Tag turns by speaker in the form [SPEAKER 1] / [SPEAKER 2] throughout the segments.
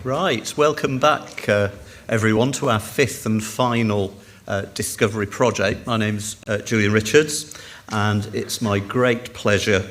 [SPEAKER 1] Right, welcome back everyone to our fifth and final Discovery project. My name's Julian Richards, and it's my great pleasure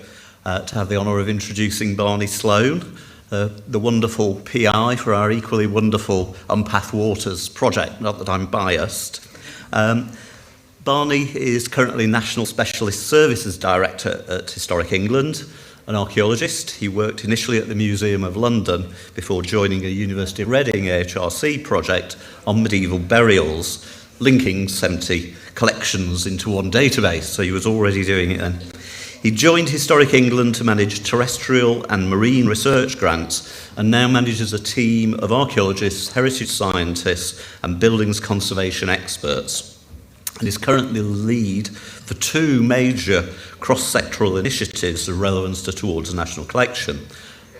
[SPEAKER 1] to have the honour of introducing Barney Sloane, the wonderful PI for our equally wonderful Unpath'd Waters project, not that I'm biased. Barney is currently National Specialist Services Director at Historic England, an archaeologist. He worked initially at the Museum of London before joining a University of Reading AHRC project on medieval burials, linking 70 collections into one database, so he was already doing it then. He joined Historic England to manage terrestrial and marine research grants, and now manages a team of archaeologists, heritage scientists and buildings conservation experts, and is currently the lead for two major cross-sectoral initiatives of relevance towards the National Collection: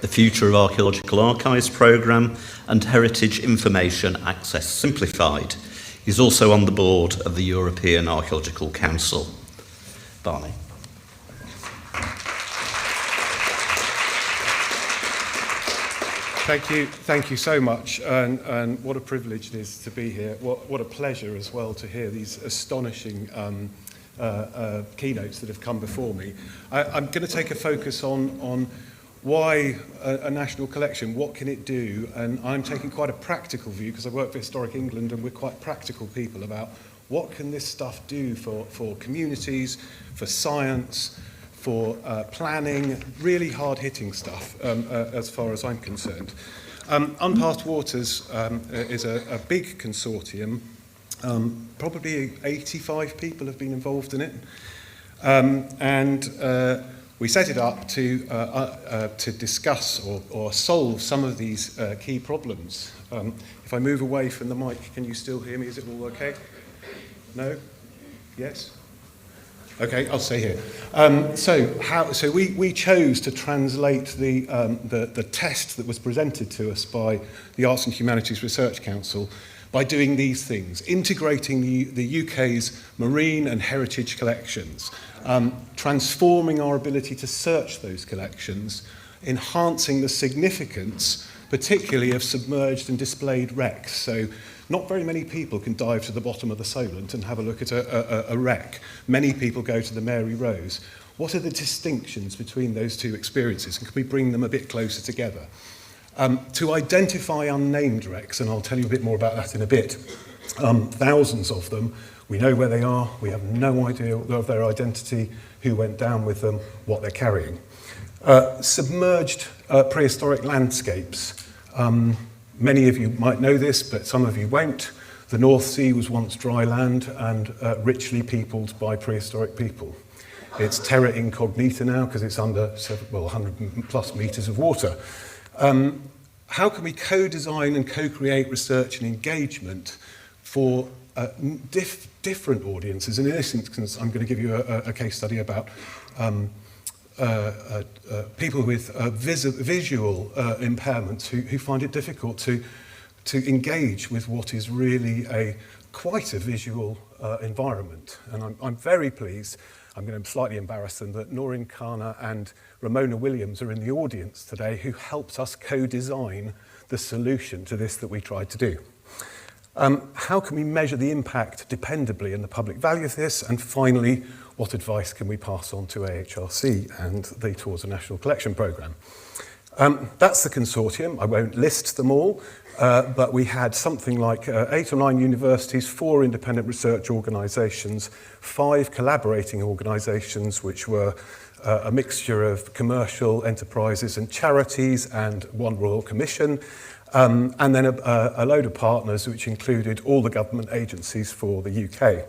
[SPEAKER 1] the Future of Archaeological Archives programme and Heritage Information Access Simplified. He's also on the board of the European Archaeological Council. Barney.
[SPEAKER 2] Thank you so much, and what a privilege it is to be here. What a pleasure as well to hear these astonishing keynotes that have come before me. I'm going to take a focus on why a national collection, what can it do, and I'm taking quite a practical view because I work for Historic England and we're quite practical people about what can this stuff do for communities, for science, for planning, really hard-hitting stuff as far as I'm concerned. Unpath'd Waters is a big consortium. Probably 85 people have been involved in it. And we set it up to discuss or solve some of these key problems. If I move away from the mic, can you still hear me? Is it all okay? No? Yes? Okay, I'll stay here. So we chose to translate the test that was presented to us by the Arts and Humanities Research Council by doing these things: integrating the UK's marine and heritage collections, transforming our ability to search those collections, enhancing the significance, particularly of submerged and displayed wrecks. So not very many people can dive to the bottom of the Solent and have a look at a wreck. Many people go to the Mary Rose. What are the distinctions between those two experiences, and can we bring them a bit closer together? To identify unnamed wrecks, and I'll tell you a bit more about that in a bit, thousands of them. We know where they are, we have no idea of their identity, who went down with them, what they're carrying. Submerged prehistoric landscapes. Many of you might know this, but some of you won't. The North Sea was once dry land and richly peopled by prehistoric people. It's terra incognita now because it's under 100 plus metres of water. How can we co-design and co-create research and engagement for different audiences? And in this instance, I'm going to give you a case study about people with visual impairments who find it difficult to engage with what is really quite a visual environment. And I'm very pleased, I'm going to slightly embarrass them, that Noreen Kana and Ramona Williams are in the audience today, who helped us co-design the solution to this that we tried to do. How can we measure the impact dependably and the public value of this? And finally, what advice can we pass on to AHRC and the Towards a National Collection programme? That's the consortium. I won't list them all, but we had something like 8 or 9 universities, 4 independent research organisations, 5 collaborating organisations, which were a mixture of commercial enterprises and charities, and 1 Royal Commission, and then a load of partners, which included all the government agencies for the UK.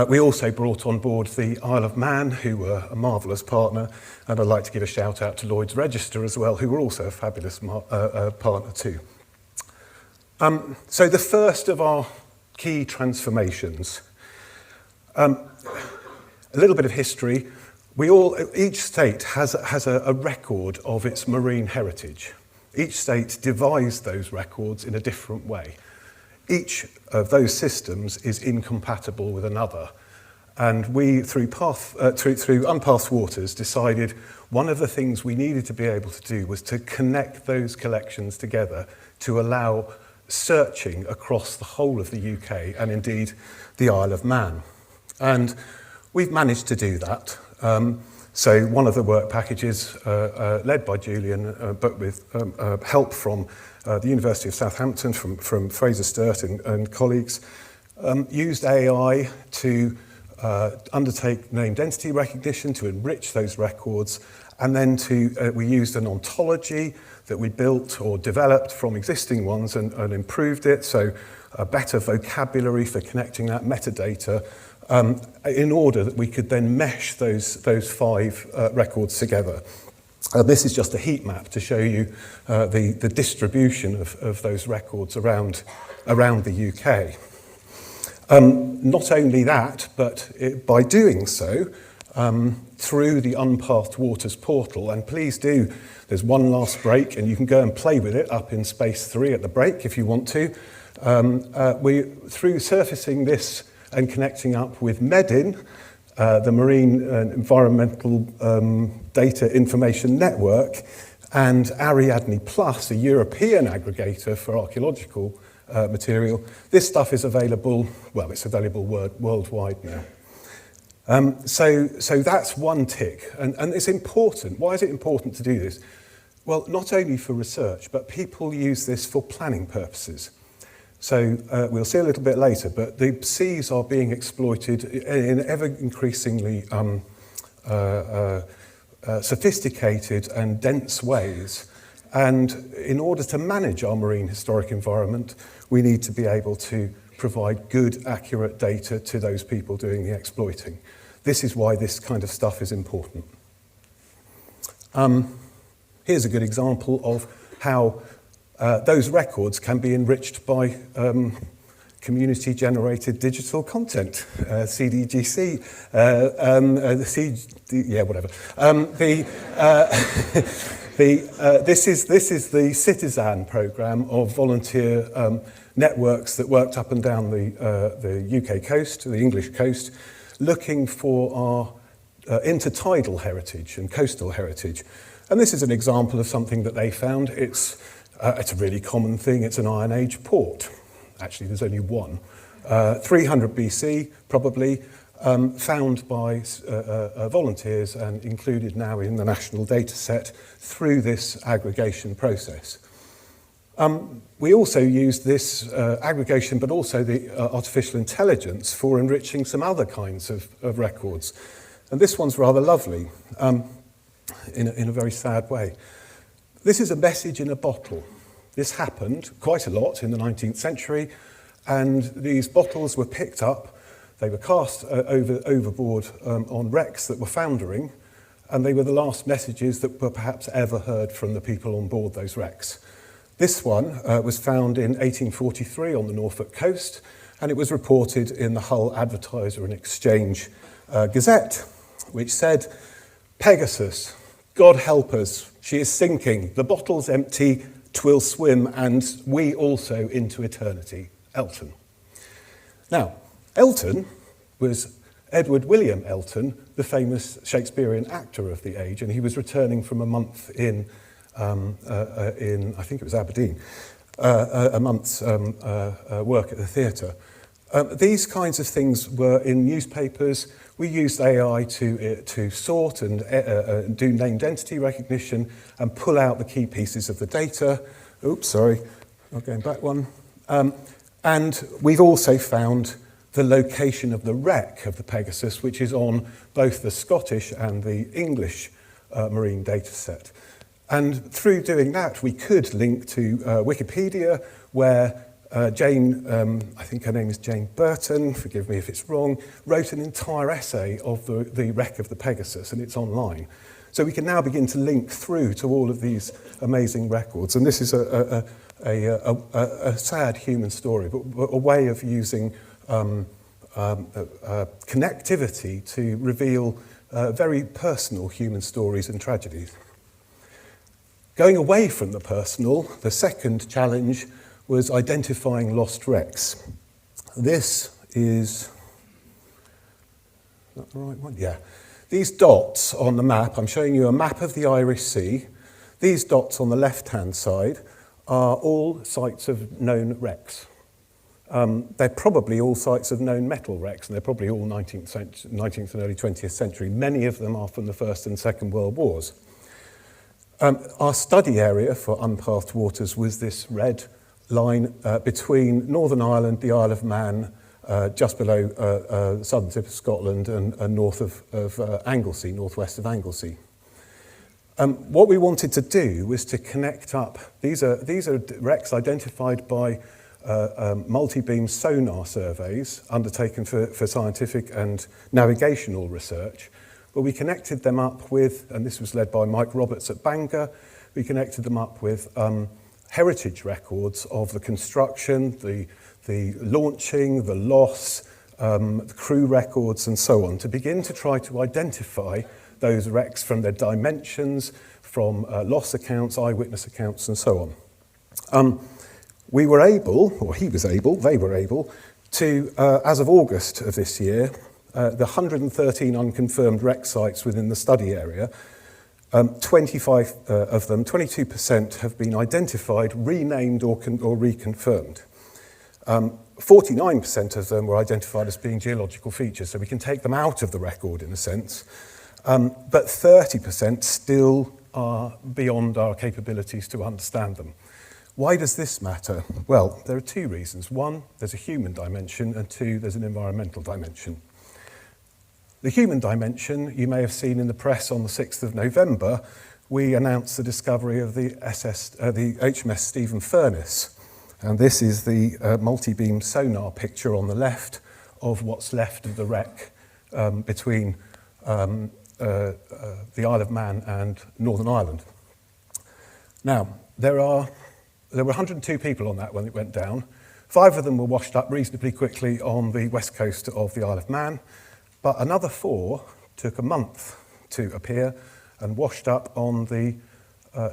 [SPEAKER 2] We also brought on board the Isle of Man, who were a marvellous partner, and I'd like to give a shout out to Lloyd's Register as well, who were also a fabulous partner too. So the first of our key transformations. A little bit of history. Each state has a record of its marine heritage. Each state devised those records in a different way. Each of those systems is incompatible with another. And we, through Unpath'd Waters, decided one of the things we needed to be able to do was to connect those collections together, to allow searching across the whole of the UK and indeed the Isle of Man. And we've managed to do that. So one of the work packages, led by Julian, but with help from the University of Southampton, from Fraser Sturt and colleagues, used AI to undertake name density recognition to enrich those records, and then we used an ontology that we built or developed from existing ones and improved it, so a better vocabulary for connecting that metadata, in order that we could then mesh those 5 records together. This is just a heat map to show you the distribution of those records around the UK. Not only that, but by doing so, through the Unpath'd Waters portal, and please do, there's one last break and you can go and play with it up in space 3 at the break if you want to. Through surfacing this and connecting up with MEDIN, the Marine and Environmental Data Information Network, and Ariadne Plus, a European aggregator for archaeological material, this stuff is available, well, it's available worldwide now. So that's one tick, and it's important. Why is it important to do this? Well, not only for research, but people use this for planning purposes. So we'll see a little bit later, but the seas are being exploited in ever increasingly sophisticated and dense ways. And in order to manage our marine historic environment, we need to be able to provide good, accurate data to those people doing the exploiting. This is why this kind of stuff is important. Here's a good example of how those records can be enriched by community-generated digital content, CDGC, whatever. This is the Citizen programme of volunteer networks that worked up and down the UK coast, the English coast, looking for our intertidal heritage and coastal heritage. And this is an example of something that they found. It's a really common thing. It's an Iron Age port. Actually, there's only one. 300 BC, probably, found by volunteers and included now in the national data set through this aggregation process. We also used this aggregation, but also the artificial intelligence for enriching some other kinds of records. And this one's rather lovely, in a very sad way. This is a message in a bottle. This happened quite a lot in the 19th century, and these bottles were picked up. They were cast overboard on wrecks that were foundering, and they were the last messages that were perhaps ever heard from the people on board those wrecks. This one was found in 1843 on the Norfolk coast, and it was reported in the Hull Advertiser and Exchange Gazette, which said, "Pegasus, God help us, she is sinking, the bottle's empty, 'twill swim, and we also into eternity, Elton." Now, Elton was Edward William Elton, the famous Shakespearean actor of the age, and he was returning from a month in I think it was Aberdeen, a month's work at the theatre. These kinds of things were in newspapers. We used AI to sort and do name density recognition and pull out the key pieces of the data. Oops, sorry, not going back one. And we've also found the location of the wreck of the Pegasus, which is on both the Scottish and the English marine data set. And through doing that, we could link to Wikipedia, where Jane, I think her name is Jane Burton, forgive me if it's wrong, wrote an entire essay of the wreck of the Pegasus, and it's online. So we can now begin to link through to all of these amazing records. And this is a sad human story, but a way of using connectivity to reveal very personal human stories and tragedies. Going away from the personal, the second challenge was identifying lost wrecks. This is that the right one? Yeah. These dots on the map, I'm showing you a map of the Irish Sea. These dots on the left-hand side are all sites of known wrecks. They're probably all sites of known metal wrecks, and they're probably all 19th and early 20th century. Many of them are from the First and Second World Wars. Our study area for Unpath'd Waters was this red line between Northern Ireland, the Isle of Man, just below the southern tip of Scotland, and north of Anglesey, northwest of Anglesey. What we wanted to do was to connect up. These are wrecks identified by multi-beam sonar surveys undertaken for scientific and navigational research. But we connected them up with, and this was led by Mike Roberts at Bangor, we connected them up with heritage records of the construction, the launching, the loss, the crew records and so on, to begin to try to identify those wrecks from their dimensions, from loss accounts, eyewitness accounts and so on. We were able, or he was able, they were able, to, as of August of this year, the 113 unconfirmed wreck sites within the study area, 25 of them, 22% have been identified, renamed or reconfirmed. 49% of them were identified as being geological features, so we can take them out of the record in a sense, but 30% still are beyond our capabilities to understand them. Why does this matter? Well, there are two reasons. One, there's a human dimension, and two, there's an environmental dimension. The human dimension, you may have seen in the press on the 6th of November, we announced the discovery of the HMS Stephen Furness. And this is the multi-beam sonar picture on the left of what's left of the wreck between the Isle of Man and Northern Ireland. Now, there were 102 people on that when it went down. 5 of them were washed up reasonably quickly on the west coast of the Isle of Man, but another 4 took a month to appear and washed up on the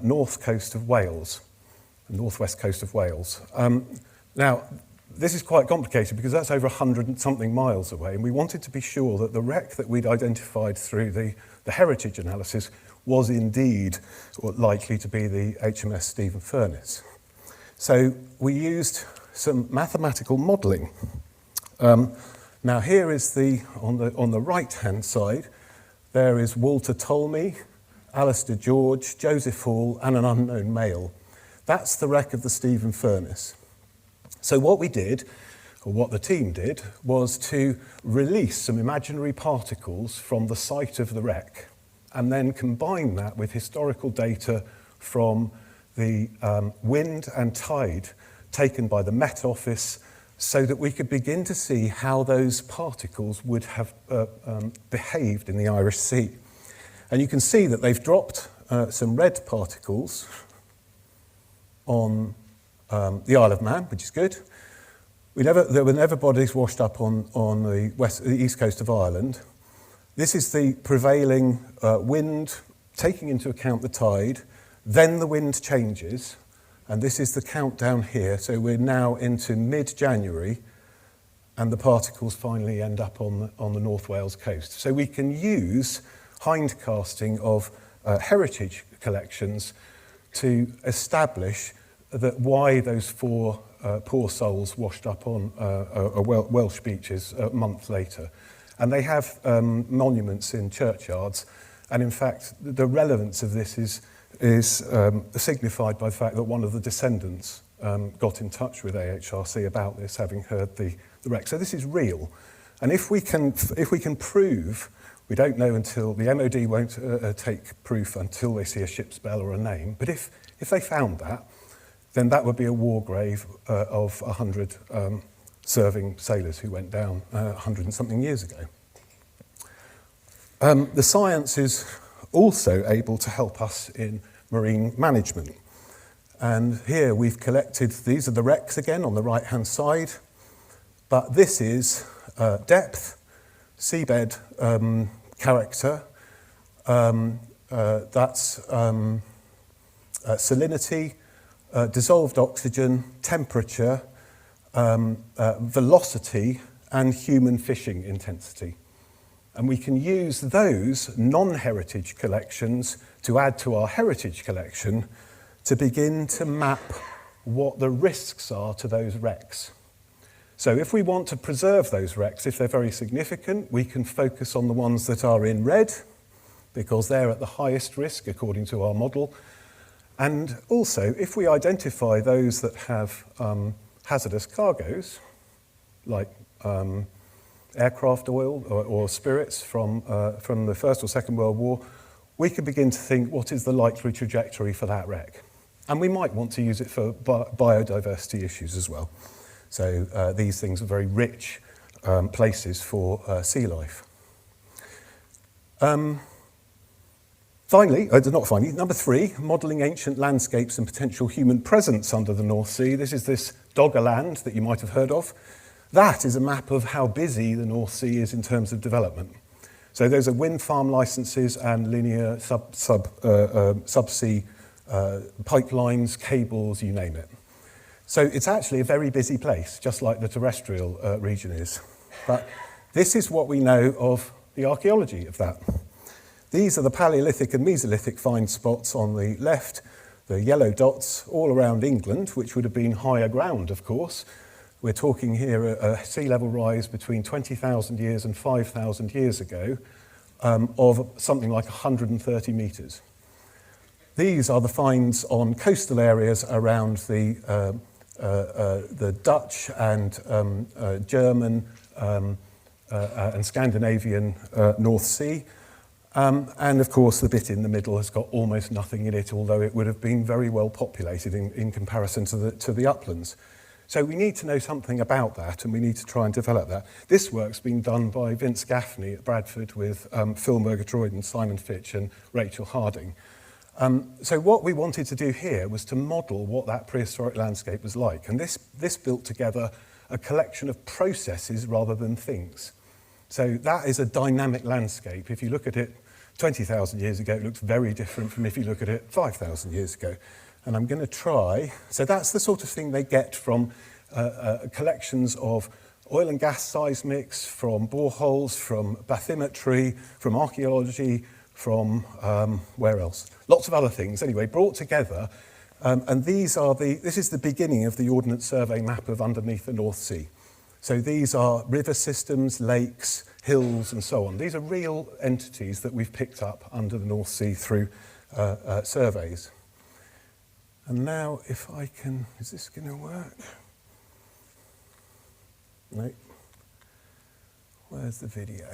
[SPEAKER 2] north coast of Wales, the northwest coast of Wales. Now, this is quite complicated because that's over 100 and something miles away, and we wanted to be sure that the wreck that we'd identified through the heritage analysis was indeed likely to be the HMS Stephen Furness. So we used some mathematical modelling. Now here is on the right-hand side, there is Walter Tolmie, Alistair George, Joseph Hall, and an unknown male. That's the wreck of the Stephen Furness. So what we did, or what the team did, was to release some imaginary particles from the site of the wreck, and then combine that with historical data from the wind and tide taken by the Met Office, so that we could begin to see how those particles would have behaved in the Irish Sea. And you can see that they've dropped some red particles on the Isle of Man, which is good. There were never bodies washed up on the east coast of Ireland. This is the prevailing wind, taking into account the tide. Then the wind changes, and this is the countdown here. So we're now into mid-January, and the particles finally end up on the North Wales coast. So we can use hindcasting of heritage collections to establish that why those 4 poor souls washed up on Welsh beaches a month later. And they have monuments in churchyards, and in fact the relevance of this is signified by the fact that one of the descendants got in touch with AHRC about this, having heard the wreck. So this is real, and if we can prove, we don't know until the MOD won't take proof until they see a ship's bell or a name. But if they found that, then that would be a war grave of 100 serving sailors who went down 100 and something years ago. The science is also able to help us in marine management. And here we've collected, these are the wrecks again on the right-hand side, but this is depth, seabed character, that's salinity, dissolved oxygen, temperature, velocity, and human fishing intensity. And we can use those non-heritage collections to add to our heritage collection to begin to map what the risks are to those wrecks. So if we want to preserve those wrecks, if they're very significant, we can focus on the ones that are in red, because they're at the highest risk according to our model. And also, if we identify those that have hazardous cargoes, like aircraft oil or spirits from the First or Second World War, we can begin to think, what is the likely trajectory for that wreck? And we might want to use it for biodiversity issues as well. So these things are very rich places for sea life. Finally, not finally, number 3, modelling ancient landscapes and potential human presence under the North Sea. This is this Doggerland that you might have heard of. That is a map of how busy the North Sea is in terms of development. So those are wind farm licenses and linear subsea pipelines, cables, you name it. So it's actually a very busy place, just like the terrestrial region is. But this is what we know of the archaeology of that. These are the Paleolithic and Mesolithic find spots on the left, the yellow dots all around England, which would have been higher ground, of course. We're talking here a sea level rise between 20,000 years and 5,000 years ago of something like 130 metres. These are the finds on coastal areas around the Dutch and German and Scandinavian North Sea. And of course, the bit in the middle has got almost nothing in it, although it would have been very well populated in comparison to the uplands. So we need to know something about that, and we need to try and develop that. This work's been done by Vince Gaffney at Bradford with Phil Murgatroyd, Simon Fitch and Rachel Harding. So what we wanted to do here was to model what that prehistoric landscape was like. And this built together a collection of processes rather than things. So that is a dynamic landscape. If you look at it 20,000 years ago, it looks very different from if you look at it 5,000 years ago. And I'm going to try, so that's the sort of thing they get from collections of oil and gas seismics, from boreholes, from bathymetry, from archaeology, from where else? Lots of other things, anyway, brought together. And this is the beginning of the Ordnance Survey map of underneath the North Sea. So these are river systems, lakes, hills, and so on. These are real entities that we've picked up under the North Sea through surveys. And now, if I can, is this going to work? No. Where's the video?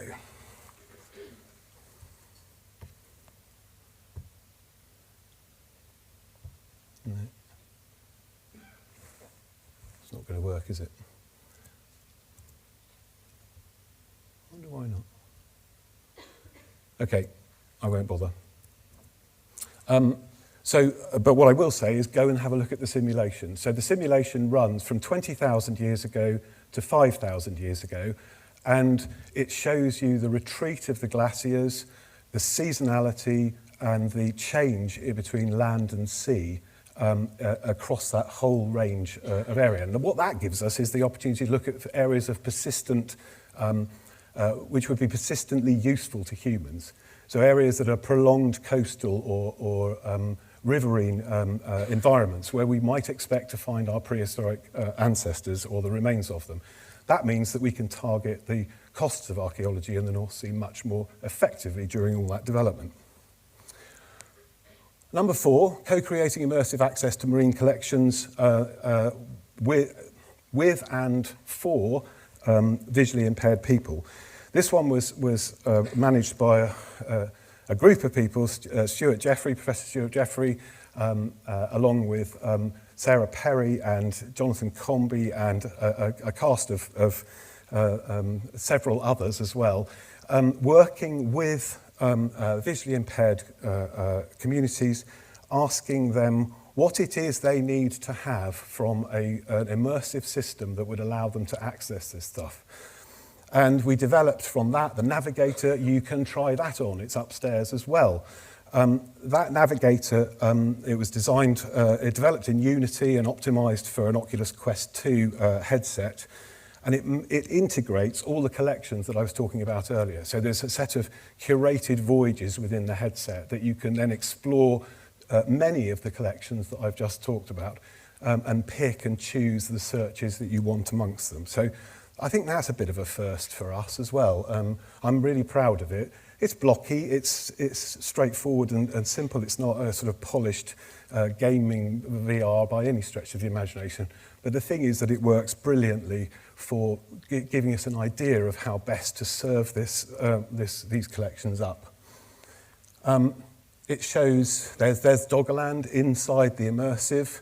[SPEAKER 2] No. It's not going to work, is it? I wonder why not. Okay, I won't bother. But what I will say is go and have a look at the simulation. So the simulation runs from 20,000 years ago to 5,000 years ago, and it shows you the retreat of the glaciers, the seasonality, and the change in between land and sea across that whole range of area. And what that gives us is the opportunity to look at areas of persistent, which would be persistently useful to humans. So areas that are prolonged coastal or riverine environments where we might expect to find our prehistoric ancestors or the remains of them. That means that we can target the costs of archaeology in the North Sea much more effectively during all that development. Number 4, co-creating immersive access to marine collections with and for visually impaired people. This one was managed by a group of people, Professor Stuart Jeffrey, along with Sarah Perry and Jonathan Comby and a cast of several others as well, working with visually impaired communities, asking them what it is they need to have from an immersive system that would allow them to access this stuff. And we developed from that the Navigator. You can try that on, it's upstairs as well. That Navigator, it was designed, it developed in Unity and optimized for an Oculus Quest 2 headset. And it integrates all the collections that I was talking about earlier. So there's a set of curated voyages within the headset that you can then explore many of the collections that I've just talked about. and pick and choose the searches that you want amongst them. So I think that's a bit of a first for us as well. I'm really proud of it. It's blocky, it's straightforward and simple. It's not a sort of polished gaming VR by any stretch of the imagination. But the thing is that it works brilliantly for giving us an idea of how best to serve these collections up. It shows there's Doggerland inside the immersive.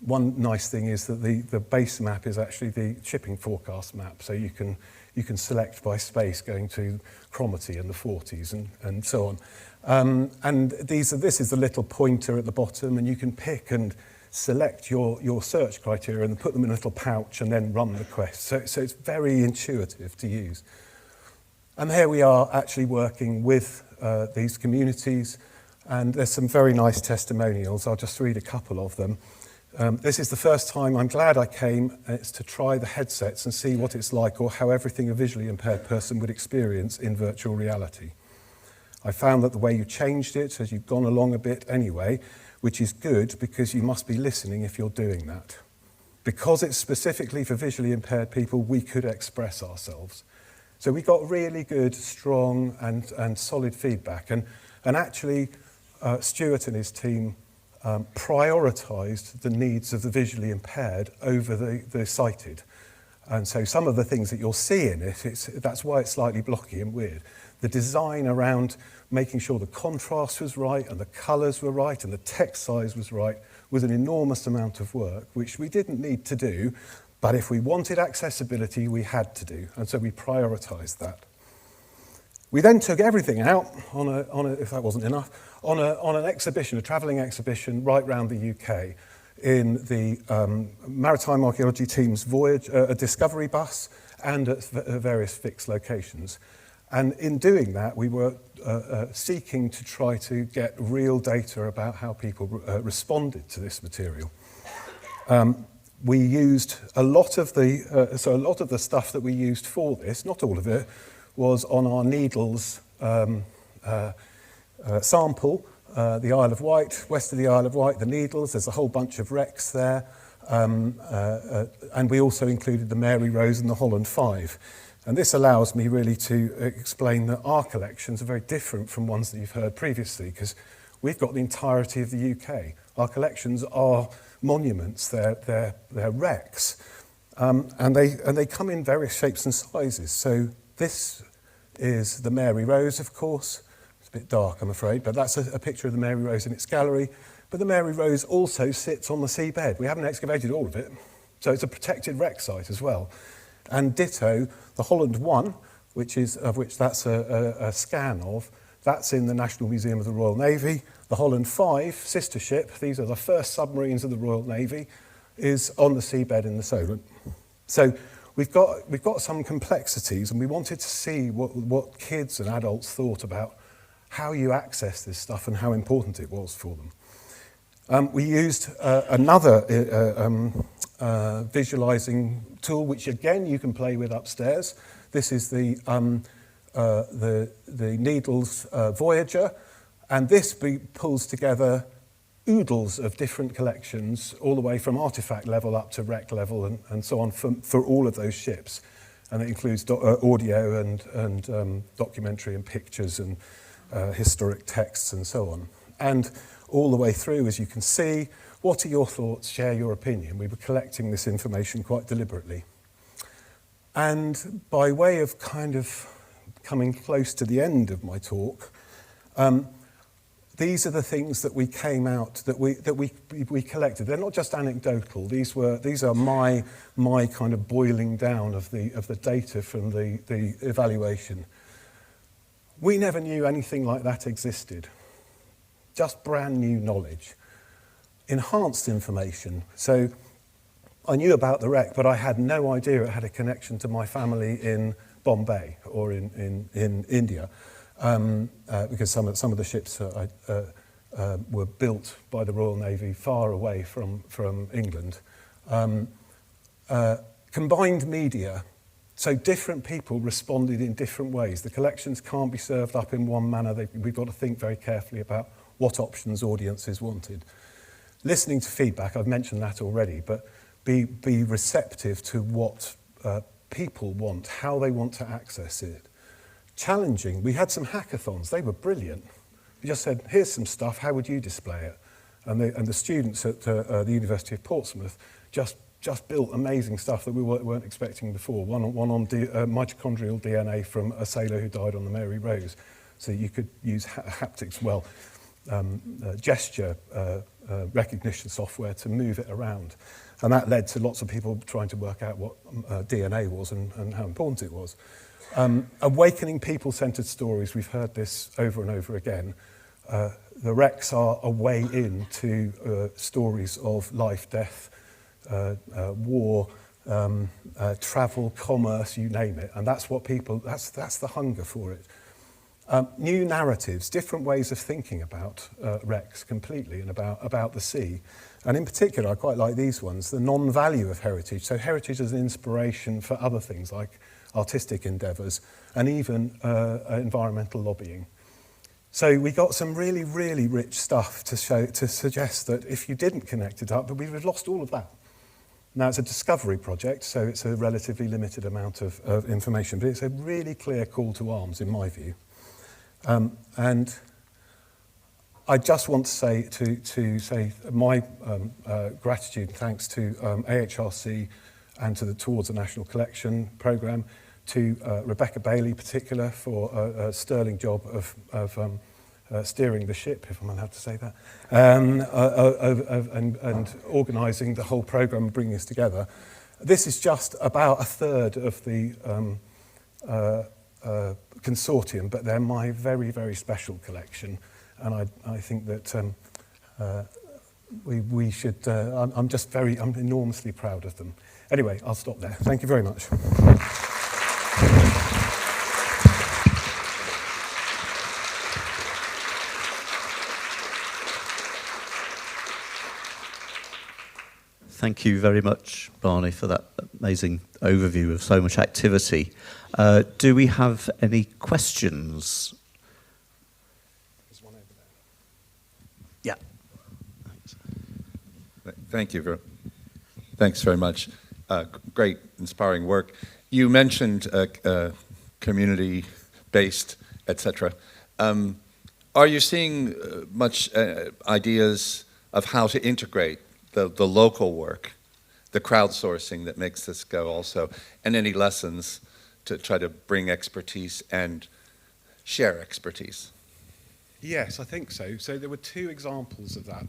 [SPEAKER 2] One nice thing is that the base map is actually the shipping forecast map, so you can select by space going to Cromarty and the 40s and so on. And this is the little pointer at the bottom, and you can pick and select your search criteria and put them in a little pouch and then run the quest. So it's very intuitive to use. And here we are actually working with these communities, and there's some very nice testimonials. I'll just read a couple of them. This is the first time I'm glad I came. It's to try the headsets and see what it's like, or how everything a visually impaired person would experience in virtual reality. I found that the way you changed it as you've gone along a bit anyway, which is good because you must be listening if you're doing that. Because it's specifically for visually impaired people, we could express ourselves. So we got really good, strong and solid feedback. And actually, Stuart and his team prioritised the needs of the visually impaired over the sighted. And so some of the things that you'll see in it, that's why it's slightly blocky and weird. The design around making sure the contrast was right and the colours were right and the text size was right was an enormous amount of work, which we didn't need to do, but if we wanted accessibility, we had to do. And so we prioritised that. We then took everything out on a if that wasn't enough, on an exhibition, a travelling exhibition right round the UK in the maritime archaeology team's voyage, a discovery bus, and at various fixed locations. And in doing that, we were seeking to try to get real data about how people responded to this material. We used a lot of the stuff that we used for this, not all of it, was on our Needles sample, the Isle of Wight, west of the Isle of Wight, the Needles. There's a whole bunch of wrecks there. And we also included the Mary Rose and the Holland 5. And this allows me really to explain that our collections are very different from ones that you've heard previously, because we've got the entirety of the UK. Our collections are monuments, they're wrecks. And they come in various shapes and sizes. So this is the Mary Rose, of course. It's a bit dark, I'm afraid, but that's a picture of the Mary Rose in its gallery. But the Mary Rose also sits on the seabed. We haven't excavated all of it, so it's a protected wreck site as well. And ditto, the Holland 1, which that's a scan of, that's in the National Museum of the Royal Navy. The Holland 5, sister ship, these are the first submarines of the Royal Navy, is on the seabed in the Solent. So we've got some complexities, and we wanted to see what kids and adults thought about how you access this stuff and how important it was for them. We used another visualizing tool, which again you can play with upstairs. This is the Needles Voyager, and this pulls together oodles of different collections, all the way from artifact level up to wreck level and so on for all of those ships. And it includes audio and documentary and pictures and historic texts and so on. And all the way through, as you can see, what are your thoughts? Share your opinion. We were collecting this information quite deliberately. And by way of kind of coming close to the end of my talk, these are the things that we came out, that we collected. They're not just anecdotal. These are my kind of boiling down of the data from the evaluation. We never knew anything like that existed. Just brand new knowledge. Enhanced information. So I knew about the wreck, but I had no idea it had a connection to my family in Bombay or in India, because some of the ships were built by the Royal Navy far away from England. Combined media. So different people responded in different ways. The collections can't be served up in one manner. We've got to think very carefully about what options audiences wanted. listening to feedback, I've mentioned that already, but be receptive to what people want, how they want to access it. Challenging. We had some hackathons. They were brilliant. We just said, here's some stuff, how would you display it? And the students at the University of Portsmouth just built amazing stuff that we weren't expecting before. One on mitochondrial DNA from a sailor who died on the Mary Rose. So you could use haptics, gesture recognition software to move it around. And that led to lots of people trying to work out what DNA was and how important it was. Awakening people-centered stories, we've heard this over and over again. The wrecks are a way into stories of life, death, war, travel, commerce, you name it. And that's what people, that's the hunger for it. New narratives, different ways of thinking about wrecks completely and about the sea. And in particular, I quite like these ones, the non-value of heritage. So heritage as an inspiration for other things like artistic endeavours and even environmental lobbying. So we got some really, really rich stuff to suggest that if you didn't connect it up, we would have lost all of that. Now, it's a discovery project, so it's a relatively limited amount of information, but it's a really clear call to arms, in my view. And I just want to say my gratitude and thanks to AHRC and towards the National Collection Programme, to Rebecca Bailey in particular for a sterling job of steering the ship, if I'm allowed to say that, and organising the whole programme and bringing us together. This is just about a third of the consortium, but they're my very, very special collection. And I think that we should, I'm enormously proud of them. Anyway, I'll stop there. Thank you very much.
[SPEAKER 1] Thank you very much, Barney, for that amazing overview of so much activity. Do we have any questions?
[SPEAKER 2] There's one over there.
[SPEAKER 1] Yeah.
[SPEAKER 3] Thanks very much. Great, inspiring work. You mentioned community-based, etc. Are you seeing much ideas of how to integrate the local work, the crowdsourcing that makes this go also, and any lessons to try to bring expertise and share expertise?
[SPEAKER 2] Yes, I think so. So there were two examples of that.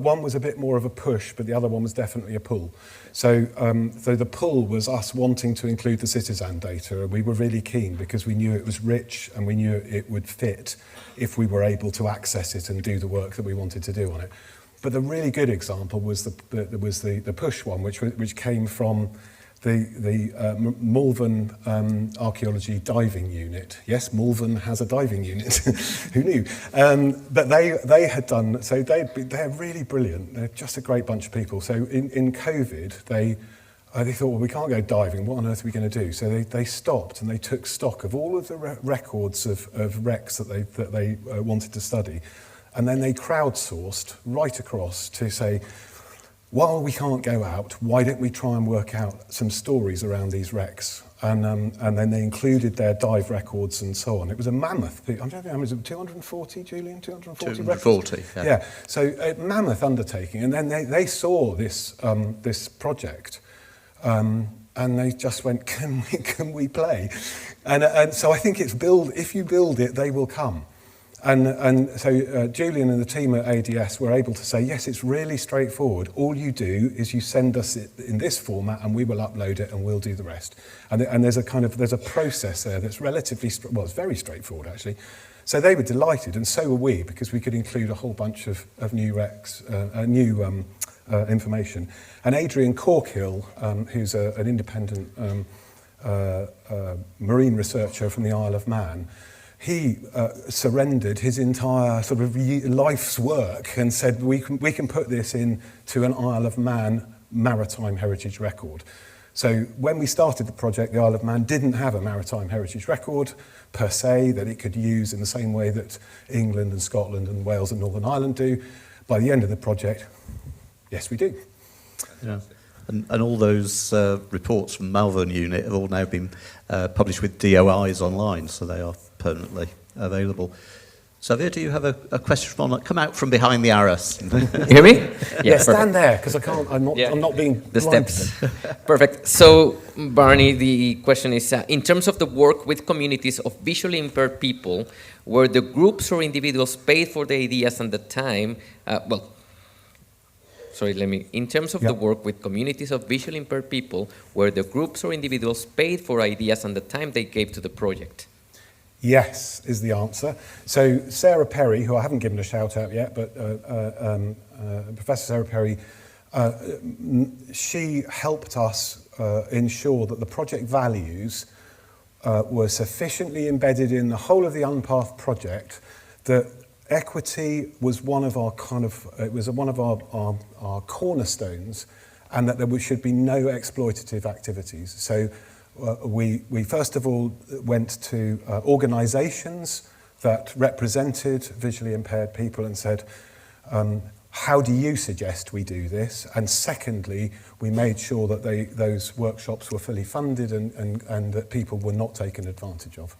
[SPEAKER 2] One was a bit more of a push, but the other one was definitely a pull. So the pull was us wanting to include the citizen data, and we were really keen because we knew it was rich and we knew it would fit if we were able to access it and do the work that we wanted to do on it. But the really good example was the push one, which came from the Malvern Archaeology Diving Unit. Yes, Malvern has a diving unit. Who knew? But they had done, so they're really brilliant. They're just a great bunch of people. So in COVID, they thought, well, we can't go diving. What on earth are we going to do? So they stopped and they took stock of all of the records of wrecks that they wanted to study. And then they crowdsourced right across to say, while we can't go out, why don't we try and work out some stories around these wrecks? And then they included their dive records and so on. It was a mammoth. I don't know how many, 240, Julian? 240 records?
[SPEAKER 1] 240, yeah.
[SPEAKER 2] So a mammoth undertaking. And then they saw this project and they just went, can we play? And so I think it's if you build it, they will come. And so Julian and the team at ADS were able to say, yes, it's really straightforward. All you do is you send us it in this format and we will upload it and we'll do the rest. And there's a process there that's relatively, it's very straightforward actually. So they were delighted and so were we because we could include a whole bunch of new recs, new information. And Adrian Corkhill, who's an independent marine researcher from the Isle of Man, he surrendered his entire sort of life's work and said, we can put this into an Isle of Man maritime heritage record. So when we started the project, the Isle of Man didn't have a maritime heritage record per se that it could use in the same way that England and Scotland and Wales and Northern Ireland do. By the end of the project, yes, we do.
[SPEAKER 1] Yeah. And all those reports from Malvern unit have all now been published with DOIs online, so they are permanently available. Xavier, do you have a question from online? Come out from behind the arras.
[SPEAKER 4] Hear me?
[SPEAKER 2] Yeah, stand there, because I can't, I'm not being
[SPEAKER 4] the
[SPEAKER 2] blind.
[SPEAKER 4] steps. Perfect. So, Barney, the question is, in terms of the work with communities of visually impaired people, were the groups or individuals paid for the ideas and the time, in terms of the work with communities of visually impaired people, were the groups or individuals paid for ideas and the time they gave to the project?
[SPEAKER 2] Yes, is the answer. So Sarah Perry, who I haven't given a shout out yet, but Professor Sarah Perry, she helped us ensure that the project values were sufficiently embedded in the whole of the Unpath'd project that equity was one of our our cornerstones, and that there should be no exploitative activities. So we first of all went to organisations that represented visually impaired people and said, how do you suggest we do this? And secondly, we made sure that those workshops were fully funded and that people were not taken advantage of.